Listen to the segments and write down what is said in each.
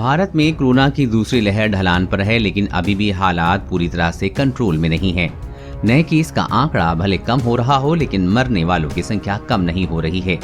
भारत में कोरोना की दूसरी लहर ढलान पर है, लेकिन अभी भी हालात पूरी तरह से कंट्रोल में नहीं है। नए केस का आंकड़ा भले कम हो रहा हो, लेकिन मरने वालों की संख्या कम नहीं हो रही है।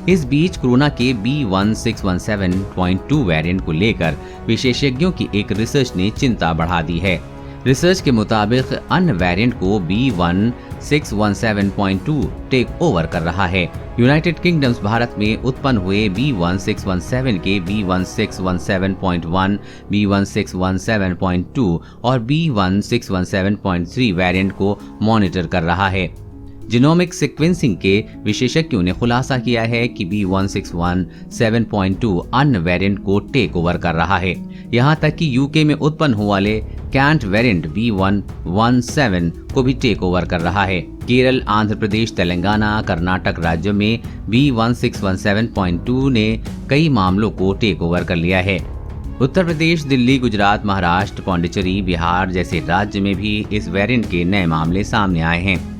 इस बीच कोरोना के B1617.2 वेरिएंट को लेकर विशेषज्ञों की एक रिसर्च ने चिंता बढ़ा दी है। रिसर्च के मुताबिक अन्य वेरिएंट को B1617.2 टेक ओवर कर रहा है। यूनाइटेड किंगडम्स भारत में उत्पन्न हुए B1617 के B1617.1, B1617.2 और B1617.3 वेरिएंट को मॉनिटर कर रहा है। जीनोमिक सीक्वेंसिंग के विशेषज्ञों ने खुलासा किया है कि B1617.2 अन्य वेरिएंट को टेक ओवर कर रहा है। यहां तक कि यूके में उत्पन्न होने वाले कैंट वेरिएंट B117 को भी टेक ओवर कर रहा है। केरल, आंध्र प्रदेश, तेलंगाना, कर्नाटक राज्यों में B1617.2 ने कई मामलों को टेक ओवर कर लिया है। उत्तर प्रदेश, दिल्ली, गुजरात, महाराष्ट्र, पौंडीचेरी, बिहार जैसे राज्य में भी इस वेरिएंट के नए मामले सामने आए हैं।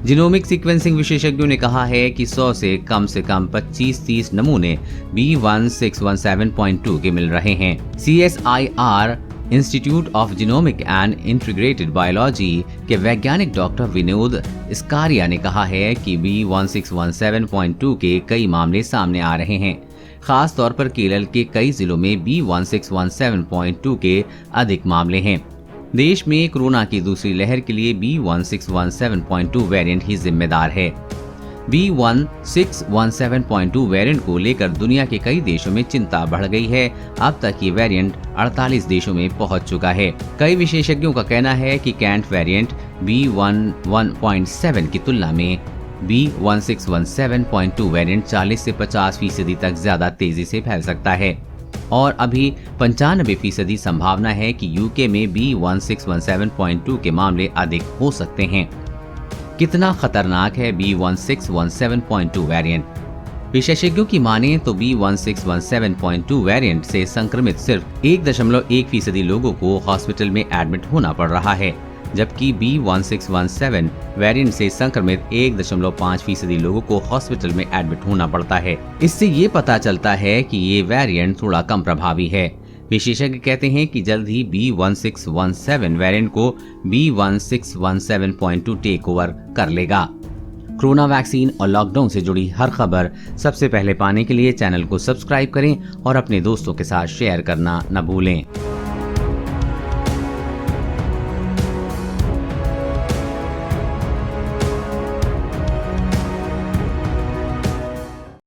जीनोमिक सीक्वेंसिंग विशेषज्ञों ने कहा है कि 100 से कम 25-30 नमूने B1617.2 के मिल रहे हैं। CSIR institute of genomic and integrated biology के वैज्ञानिक डॉक्टर विनोद स्कारिया ने कहा है कि B1617.2 के कई मामले सामने आ रहे हैं। खास तौर पर केरल के कई जिलों में B1617.2 के अधिक मामले हैं। देश में कोरोना की दूसरी लहर के लिए B1617.2 वेरिएंट ही जिम्मेदार है। B1617.2 वेरिएंट को लेकर दुनिया के कई देशों में चिंता बढ़ गई है। अब तक ये वेरिएंट 48 देशों में पहुंच चुका है। कई विशेषज्ञों का कहना है कि कैंट वेरिएंट B11.7 की तुलना में B1617.2 वेरिएंट 40 से 50% तक ज्यादा तेजी से फैल सकता है और अभी 95% संभावना है कि यूके में B1617.2 के मामले अधिक हो सकते हैं। कितना खतरनाक है B1617.2 वेरिएंट? विशेषज्ञों की माने तो B1617.2 वेरिएंट से संक्रमित सिर्फ 1.1% लोगों को हॉस्पिटल में एडमिट होना पड़ रहा है, जबकि B1617 वेरिएंट से संक्रमित 1.5% लोगों को हॉस्पिटल में एडमिट होना पड़ता है। इससे ये पता चलता है कि ये वेरिएंट थोड़ा कम प्रभावी है। विशेषज्ञ कहते हैं कि जल्द ही B1617 वेरिएंट को B1617.2 टेक ओवर कर लेगा। कोरोना वैक्सीन और लॉकडाउन से जुड़ी हर खबर सबसे पहले पाने के लिए चैनल को सब्सक्राइब करें और अपने दोस्तों के साथ शेयर करना न भूलें।